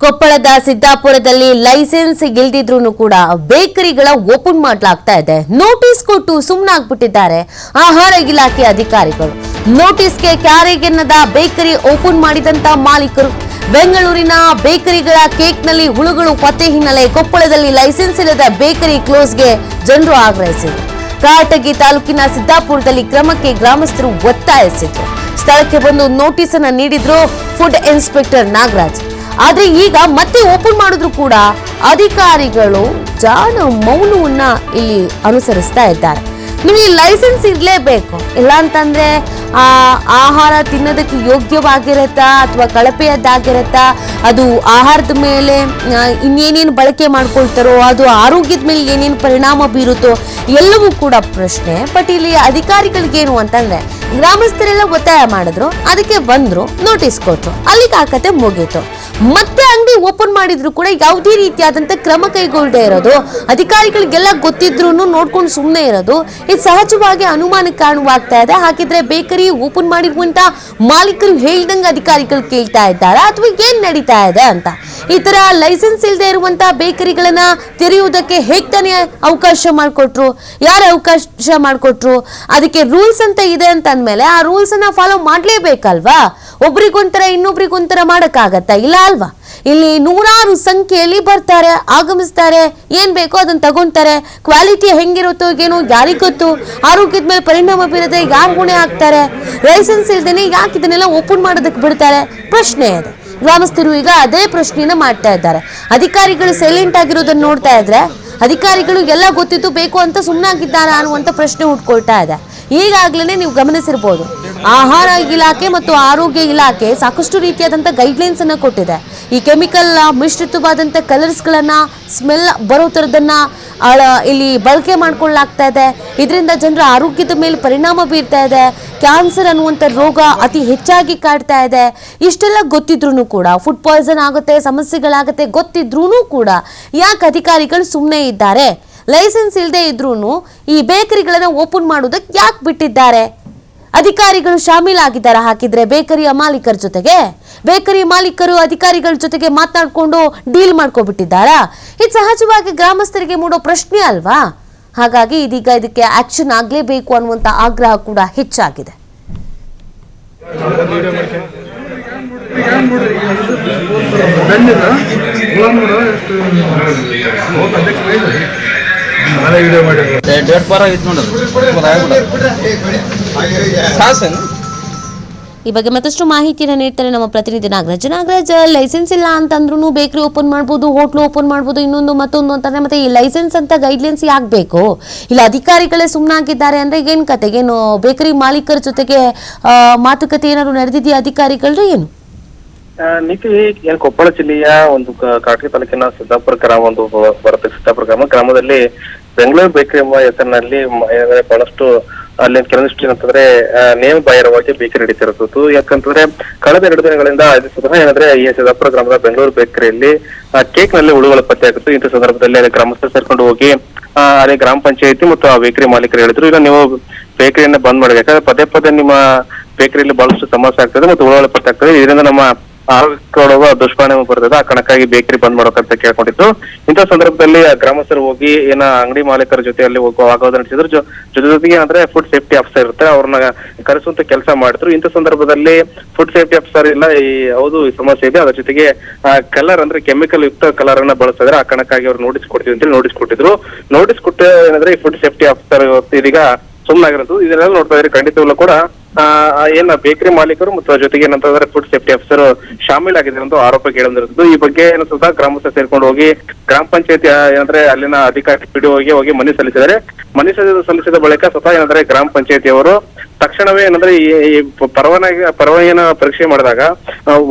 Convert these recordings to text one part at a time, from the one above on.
ಕೊಪ್ಪಳದ ಸಿದ್ದಾಪುರದಲ್ಲಿ ಲೈಸೆನ್ಸ್ ಇಲ್ದಿದ್ರೂ ಕೂಡ ಬೇಕರಿಗಳ ಓಪನ್ ಮಾಡಲಾಗ್ತಾ ಇದೆ. ನೋಟಿಸ್ ಕೊಟ್ಟು ಸುಮ್ಮನಾಗ್ಬಿಟ್ಟಿದ್ದಾರೆ ಆಹಾರ ಇಲಾಖೆ ಅಧಿಕಾರಿಗಳು. ನೋಟಿಸ್ಗೆ ಕ್ಯಾರೆಗೆನ್ನದ ಬೇಕರಿ ಓಪನ್ ಮಾಡಿದಂತ ಮಾಲೀಕರು. ಬೆಂಗಳೂರಿನ ಬೇಕರಿಗಳ ಕೇಕ್ನಲ್ಲಿ ಹುಳುಗಳು ಪತ್ತೆ ಹಿನ್ನೆಲೆ ಕೊಪ್ಪಳದಲ್ಲಿ ಲೈಸೆನ್ಸ್ ಇಲ್ಲದ ಬೇಕರಿ ಕ್ಲೋಸ್ಗೆ ಜನರು ಆಗ್ರಹಿಸಿದರು. ಕಾಟಗಿ ತಾಲೂಕಿನ ಸಿದ್ದಾಪುರದಲ್ಲಿ ಕ್ರಮಕ್ಕೆ ಗ್ರಾಮಸ್ಥರು ಒತ್ತಾಯಿಸಿದ್ರು. ಸ್ಥಳಕ್ಕೆ ಬಂದು ನೋಟಿಸ್ ಅನ್ನು ನೀಡಿದ್ರು ಫುಡ್ ಇನ್ಸ್ಪೆಕ್ಟರ್ ನಾಗರಾಜ್. ಆದ್ರೆ ಈಗ ಮತ್ತೆ ಓಪನ್ ಮಾಡಿದ್ರು ಕೂಡ ಅಧಿಕಾರಿಗಳು ಜಾಣ ಮೌನವನ್ನ ಇಲ್ಲಿ ಅನುಸರಿಸ್ತಾ ಇದ್ದಾರೆ. ನಿಮಗೆ ಲೈಸೆನ್ಸ್ ಇರಲೇಬೇಕು, ಇಲ್ಲ ಅಂತಂದ್ರೆ ಆಹಾರ ತಿನ್ನೋದಕ್ಕೆ ಯೋಗ್ಯವಾಗಿರತ್ತಾ ಅಥವಾ ಕಳಪೆಯದ್ದಾಗಿರತ್ತಾ, ಅದು ಆಹಾರದ ಮೇಲೆ ಇನ್ನೇನೇನು ಬಳಕೆ ಮಾಡ್ಕೊಳ್ತಾರೋ, ಅದು ಆರೋಗ್ಯದ ಮೇಲೆ ಏನೇನು ಪರಿಣಾಮ ಬೀರುತ್ತೋ ಎಲ್ಲವೂ ಕೂಡ ಪ್ರಶ್ನೆ. ಬಟ್ ಇಲ್ಲಿ ಅಧಿಕಾರಿಗಳಿಗೇನು ಅಂತಂದ್ರೆ ಗ್ರಾಮಸ್ಥರೆಲ್ಲ ಒತ್ತಾಯ ಮಾಡಿದ್ರು, ಅದಕ್ಕೆ ಬಂದ್ರು, ನೋಟಿಸ್ ಕೊಟ್ರು, ಅಲ್ಲಿಗೆ ಆ ಕತೆ ಮುಗೀತು. ಮತ್ತೆ ಅಂಗಡಿ ಓಪನ್ ಮಾಡಿದ್ರು ಕೂಡ ಯಾವುದೇ ರೀತಿಯಾದಂತ ಕ್ರಮ ಕೈಗೊಳ್ಳದೆ ಇರೋದು, ಅಧಿಕಾರಿಗಳಿಗೆಲ್ಲ ಗೊತ್ತಿದ್ರು ನೋಡ್ಕೊಂಡು ಸುಮ್ಮನೆ ಇರೋದು, ಇದು ಸಹಜವಾಗಿ ಅನುಮಾನಕ್ಕೆ ಕಾರಣವಾಗ್ತಾ ಇದೆ. ಹಾಗಿದ್ರೆ ಬೇಕರಿ ಓಪನ್ ಮಾಡಿರುವಂತ ಮಾಲೀಕರು ಹೇಳ್ದಂಗೆ ಅಧಿಕಾರಿಗಳು ಕೇಳ್ತಾ ಇದ್ದಾರಾ ಅಥವಾ ಏನ್ ನಡೀತಾ ಇದೆ ಅಂತ. ಈ ತರ ಲೈಸೆನ್ಸ್ ಇಲ್ಲದೆ ಇರುವಂತ ಬೇಕರಿಗಳನ್ನ ತೆರೆಯುವುದಕ್ಕೆ ಹೇಗ್ ತಾನೇ ಅವಕಾಶ ಮಾಡಿಕೊಟ್ರು? ಯಾರು ಅವಕಾಶ ಮಾಡಿಕೊಟ್ರು? ಅದಕ್ಕೆ ರೂಲ್ಸ್ ಅಂತ ಇದೆ ಅಂತ ಅಂದ್ಮೇಲೆ ಆ ರೂಲ್ಸ್ ಅನ್ನ ಫಾಲೋ ಮಾಡ್ಲೇಬೇಕಲ್ವಾ? ಒಬ್ರಿಗೊಂಥರ ಇನ್ನೊಬ್ರಿಗೊಂಥರ ಮಾಡಕ್ಕಾಗತ್ತಾ? ಇಲ್ಲ ಅಲ್ವಾ? ಇಲ್ಲಿ ನೂರಾರು ಸಂಖ್ಯೆಯಲ್ಲಿ ಬರ್ತಾರೆ, ಆಗಮಿಸ್ತಾರೆ, ಏನ್ ಬೇಕೋ ಅದನ್ನ ತಗೊಂತಾರೆ. ಕ್ವಾಲಿಟಿ ಹೆಂಗಿರುತ್ತೋ ಏನೋ ಯಾರಿಗ್ ಗೊತ್ತು? ಆರೋಗ್ಯದ ಮೇಲೆ ಪರಿಣಾಮ ಬೀರದೆ ಯಾರು ಹೊಣೆ ಹಾಕ್ತಾರೆ? ಲೈಸೆನ್ಸ್ ಇಲ್ದೇನೆ ಯಾಕೆ ಇದನ್ನೆಲ್ಲ ಓಪನ್ ಮಾಡೋದಕ್ಕೆ ಬಿಡ್ತಾರೆ? ಪ್ರಶ್ನೆ ಇದೆ. ಗ್ರಾಮಸ್ಥರು ಈಗ ಅದೇ ಪ್ರಶ್ನೆನ ಮಾಡ್ತಾ ಇದ್ದಾರೆ. ಅಧಿಕಾರಿಗಳು ಸೈಲೆಂಟ್ ಆಗಿರೋದನ್ನ ನೋಡ್ತಾ ಇದ್ರೆ ಅಧಿಕಾರಿಗಳು ಎಲ್ಲ ಗೊತ್ತಿದ್ದು ಬೇಕು ಅಂತ ಸುಮ್ಮನಾಗಿದ್ದಾರಾ ಅನ್ನುವಂಥ ಪ್ರಶ್ನೆ ಹುಟ್ಕೊಳ್ತಾ ಇದೆ. ಈಗಾಗಲೇ ನೀವು ಗಮನಿಸಿರ್ಬೋದು, ಆಹಾರ ಇಲಾಖೆ ಮತ್ತು ಆರೋಗ್ಯ ಇಲಾಖೆ ಸಾಕಷ್ಟು ರೀತಿಯಾದಂಥ ಗೈಡ್ಲೈನ್ಸ್ ಅನ್ನ ಕೊಟ್ಟಿದೆ. ಈ ಕೆಮಿಕಲ್ ಮಿಶ್ರಿತವಾದಂಥ ಕಲರ್ಸ್ಗಳನ್ನ, ಸ್ಮೆಲ್ ಬರೋ ಥರದನ್ನ ಇಲ್ಲಿ ಬಳಕೆ ಮಾಡ್ಕೊಳ್ಳಲಾಗ್ತಾ ಇದೆ. ಇದರಿಂದ ಜನರ ಆರೋಗ್ಯದ ಮೇಲೆ ಪರಿಣಾಮ ಬೀರ್ತಾ ಇದೆ. ಕ್ಯಾನ್ಸರ್ ಅನ್ನುವಂಥ ರೋಗ ಅತಿ ಹೆಚ್ಚಾಗಿ ಕಾಡ್ತಾ ಇದೆ. ಇಷ್ಟೆಲ್ಲ ಗೊತ್ತಿದ್ರೂ ಕೂಡ ಫುಡ್ ಪಾಯ್ಸನ್ ಆಗುತ್ತೆ, ಸಮಸ್ಯೆಗಳಾಗುತ್ತೆ ಗೊತ್ತಿದ್ರೂ ಕೂಡ ಯಾಕೆ ಅಧಿಕಾರಿಗಳು ಸುಮ್ಮನೆ ಇದ್ದಾರೆ? ಲೈಸೆನ್ಸ್ ಇಲ್ಲದೆ ಇದ್ರೂ ಈ ಬೇಕರಿಗಳನ್ನ ಓಪನ್ ಮಾಡೋದಕ್ಕೆ ಯಾಕೆ ಬಿಟ್ಟಿದ್ದಾರೆ? ಅಧಿಕಾರಿಗಳು ಶಾಮೀಲಾಗಿದ್ದಾರೆ ಹಾಕಿದ್ರೆ ಬೇಕರಿಯ ಮಾಲೀಕರ ಜೊತೆಗೆ? ಬೇಕರಿ ಮಾಲೀಕರು ಅಧಿಕಾರಿಗಳ ಜೊತೆಗೆ ಮಾತನಾಡ್ಕೊಂಡು ಡೀಲ್ ಮಾಡ್ಕೊಬಿಟ್ಟಿದ್ದಾರಾ? ಇದು ಸಹಜವಾಗಿ ಗ್ರಾಮಸ್ಥರಿಗೆ ಮೂಡೋ ಪ್ರಶ್ನೆ ಅಲ್ವಾ? ಹಾಗಾಗಿ ಇದೀಗ ಇದಕ್ಕೆ ಆಕ್ಷನ್ ಆಗ್ಲೇಬೇಕು ಅನ್ನುವಂತ ಆಗ್ರಹ ಕೂಡ ಹೆಚ್ಚಾಗಿದೆ. ಈ ಬಗ್ಗೆ ಮತ್ತಷ್ಟು ಮಾಹಿತಿಯನ್ನು ನೀಡ್ತಾರೆ ನಮ್ಮ ಪ್ರತಿನಿಧಿ ನಾಗರಾಜ್. ನಾಗರಾಜ್, ಲೈಸೆನ್ಸ್ ಇಲ್ಲ ಅಂತಂದ್ರೂ ಬೇಕರಿ ಓಪನ್ ಮಾಡ್ಬೋದು, ಹೋಟ್ಲು ಓಪನ್ ಮಾಡ್ಬೋದು, ಇನ್ನೊಂದು ಮತ್ತೊಂದು ಅಂತಾರೆ. ಮತ್ತೆ ಈ ಲೈಸೆನ್ಸ್ ಅಂತ ಗೈಡ್ಲೈನ್ಸ್ ಯಾಕೆ ಬೇಕು? ಇಲ್ಲ ಅಧಿಕಾರಿಗಳೇ ಸುಮ್ಮನಾಗಿದ್ದಾರೆ ಅಂದ್ರೆ ಏನ್ ಕತೆ? ಏನು ಬೇಕರಿ ಮಾಲೀಕರ ಜೊತೆಗೆ ಮಾತುಕತೆ ಏನಾದ್ರು ನಡೆದಿದೆಯಾ ಅಧಿಕಾರಿಗಳು? ಏನು ನೀತಿ ಏನ್ ಕೊಪ್ಪಳ ಜಿಲ್ಲೆಯ ಒಂದು ಕಾಟಗಿ ತಾಲೂಕಿನ ಸಿದ್ದಾಪುರ ಗ್ರಾಮ ಒಂದು ಬರುತ್ತೆ. ಸಿದ್ದಾಪುರ ಗ್ರಾಮದಲ್ಲಿ ಬೆಂಗಳೂರು ಬೇಕರಿ ಎಂಬ ಹೆಸರಿನಲ್ಲಿ ಬಹಳಷ್ಟು ಅಲ್ಲಿ ಕೆಲವೊಂದಿಷ್ಟು ಏನಂತಂದ್ರೆ ನೇಮ ಬಾಹಿರವಾಗಿ ಬೇಕರಿ ನಡೀತಿರುತ್ತದೆ. ಯಾಕಂತಂದ್ರೆ ಕಳೆದ 2 ದಿನಗಳಿಂದ ಏನಂದ್ರೆ ಈ ಸಿದ್ದಾಪುರ ಗ್ರಾಮದ ಬೆಂಗಳೂರು ಬೇಕರಿಯಲ್ಲಿ ಕೇಕ್ ನಲ್ಲಿ ಹುಳುಗಳು ಪತ್ತೆ ಆಗುತ್ತೆ. ಇಂಥ ಸಂದರ್ಭದಲ್ಲಿ ಅಲ್ಲಿ ಗ್ರಾಮಸ್ಥರು ಸೇರ್ಕೊಂಡು ಹೋಗಿ ಅಲ್ಲಿ ಗ್ರಾಮ ಪಂಚಾಯತಿ ಮತ್ತು ಆ ಬೇಕರಿ ಮಾಲೀಕರು ಹೇಳಿದ್ರು, ಈಗ ನೀವು ಬೇಕರಿಯನ್ನ ಬಂದ್ ಮಾಡಿ, ಯಾಕಂದ್ರೆ ಪದೇ ಪದೇ ನಿಮ್ಮ ಬೇಕರಿಯಲ್ಲಿ ಬಹಳಷ್ಟು ಸಮಸ್ಯೆ ಆಗ್ತದೆ ಮತ್ತು ಹುಳುಗಳು ಪತ್ತೆ ಆಗ್ತದೆ. ಇದರಿಂದ ನಮ್ಮ ಆರೋಗ್ಯ ದುಷ್ಪರಿಣಾಮ ಬರ್ತದೆ. ಆ ಕಣಕ್ಕಾಗಿ ಬೇಕರಿ ಬಂದ್ ಮಾಡೋಕಂತ ಕೇಳ್ಕೊಂಡಿತ್ತು. ಇಂಥ ಸಂದರ್ಭದಲ್ಲಿ ಗ್ರಾಮಸ್ಥರು ಹೋಗಿ ಅಂಗಡಿ ಮಾಲೀಕರ ಜೊತೆ ಅಲ್ಲಿ ವಾಗ್ವಾದ ನಡೆಸಿದ್ರು. ಜೊತೆಗೆ ಏನಂದ್ರೆ ಫುಡ್ ಸೇಫ್ಟಿ ಆಫೀಸರ್ ಇರುತ್ತೆ, ಅವ್ರನ್ನ ಕರೆಸುವಂತ ಕೆಲಸ ಮಾಡಿದ್ರು. ಇಂಥ ಸಂದರ್ಭದಲ್ಲಿ ಫುಡ್ ಸೇಫ್ಟಿ ಆಫೀಸರ್ ಇಲ್ಲ, ಹೌದು ಈ ಸಮಸ್ಯೆ ಇದೆ, ಅದ್ರ ಜೊತೆಗೆ ಕಲರ್ ಅಂದ್ರೆ ಕೆಮಿಕಲ್ ಯುಕ್ತ ಕಲರ್ ಅನ್ನ ಬಳಸಿದ್ರೆ ಆ ಕಣಕ್ಕಾಗಿ ಅವ್ರು ನೋಟಿಸ್ ಕೊಡ್ತೀವಿ ಅಂತೇಳಿ ನೋಟಿಸ್ ಕೊಟ್ಟಿದ್ರು. ನೋಟಿಸ್ ಕೊಟ್ಟು ಏನಂದ್ರೆ ಈ ಫುಡ್ ಸೇಫ್ಟಿ ಆಫೀಸರ್ ಇದೀಗ ಸುಮ್ಮನಾಗಿರೋದು. ಇದನ್ನೆಲ್ಲ ನೋಡ್ತಾ ಇದ್ರೆ ಖಂಡಿತವಲ್ಲೂ ಕೂಡ ಏನ ಬೇಕರಿ ಮಾಲೀಕರು ಮತ್ತು ಜೊತೆಗೆ ಏನಂತಂದ್ರೆ ಫುಡ್ ಸೇಫ್ಟಿ ಆಫೀಸರ್ ಶಾಮೀಲಾಗಿದ್ದಾರೆ ಅಂತ ಆರೋಪ ಕೇಳಿರುತ್ತದೆ. ಈ ಬಗ್ಗೆ ಏನಂತ ಗ್ರಾಮಸ್ಥರು ಸೇರ್ಕೊಂಡು ಹೋಗಿ ಗ್ರಾಮ ಪಂಚಾಯತಿ ಏನಂದ್ರೆ ಅಲ್ಲಿನ ಅಧಿಕಾರಿ ಪಿಡಿಒಗೆ ಹೋಗಿ ಮನವಿ ಸಲ್ಲಿಸಿದ್ದಾರೆ. ಮನವಿ ಸಲ್ಲಿಸಿದ ಬಳಿಕ ಸ್ವತಃ ಏನಂದ್ರೆ ಗ್ರಾಮ ಪಂಚಾಯತಿಯವರು ತಕ್ಷಣವೇ ಏನಂದ್ರೆ ಈ ಪರವಾನಗಿನ ಪರೀಕ್ಷೆ ಮಾಡಿದಾಗ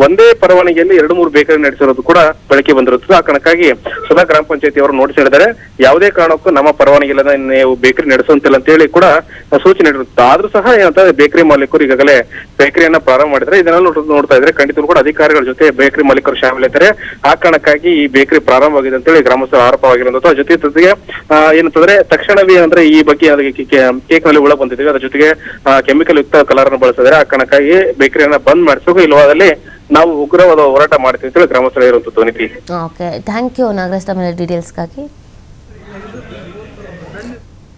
ಒಂದೇ ಪರವಾನಗಿಯಲ್ಲಿ 2-3 ಬೇಕರಿ ನಡೆಸಿರೋದು ಕೂಡ ಬೆಳಕಿಗೆ ಬಂದಿರುತ್ತದೆ. ಆ ಕಾರಣಕ್ಕಾಗಿ ಸ್ವತಃ ಗ್ರಾಮ ಪಂಚಾಯತಿ ಅವರು ನೋಟಿಸ್ ಹೇಳಿದ್ದಾರೆ, ಯಾವುದೇ ಕಾರಣಕ್ಕೂ ನಮ್ಮ ಪರವಾನಗಿ ಇಲ್ಲದ ನೀವು ಬೇಕರಿ ನಡೆಸುವಂತಿಲ್ಲ ಅಂತ ಹೇಳಿ ಕೂಡ ಸೂಚನೆ ನೀಡಿರುತ್ತೆ. ಆದ್ರೂ ಸಹ ಏನಂತ ಬೇಕರಿ ಮಾಲೀಕರು ಈಗಾಗಲೇ ಬೇಕರಿಯನ್ನ ಪ್ರಾರಂಭ ಮಾಡಿದ್ರೆ ಇದನ್ನೆಲ್ಲ ನೋಡ್ತಾ ಇದ್ರೆ ಖಂಡಿತರು ಕೂಡ ಅಧಿಕಾರಿಗಳ ಜೊತೆ ಬೇಕರಿ ಮಾಲೀಕರು ಶಾಮೀಲಿದ್ದಾರೆ. ಆ ಕಾರಣಕ್ಕಾಗಿ ಈ ಬೇಕರಿ ಪ್ರಾರಂಭವಾಗಿದೆ ಅಂತ ಹೇಳಿ ಗ್ರಾಮಸ್ಥರ ಆರೋಪವಾಗಿರುವಂತದ್ದು. ಜೊತೆಗೆ ಏನಂತಂದ್ರೆ ತಕ್ಷಣವೇ ಅಂದ್ರೆ ಈ ಬಗ್ಗೆ ಕೇಕ್ ನಲ್ಲಿ ಹುಳ ಬಂದಿದ್ದೀವಿ, ಅದ್ರ ಜೊತೆಗೆ ಕೆಮಿಕಲ್ ಯುಕ್ತ ಕಲರ್ ಅನ್ನು ಬಳಸಿದ್ರೆ ಆ ಕಾರಣಕ್ಕಾಗಿ ಬೇಕರಿಯನ್ನ ಬಂದ್ ಮಾಡಿಸಬೇಕು, ಇಲ್ಲವಾದಲ್ಲಿ ನಾವು ಉಗ್ರವಾದ ಹೋರಾಟ ಮಾಡ್ತೀವಿ ಅಂತೇಳಿ ಗ್ರಾಮಸ್ಥರು ಇರುವಂತದ್ದು ನೀತಿ. ಓಕೆ, ಥ್ಯಾಂಕ್ ಯು ನಾಗರಾಜ್ ತಮ್ಮ ಡೀಟೇಲ್ಸ್ಗಾಗಿ.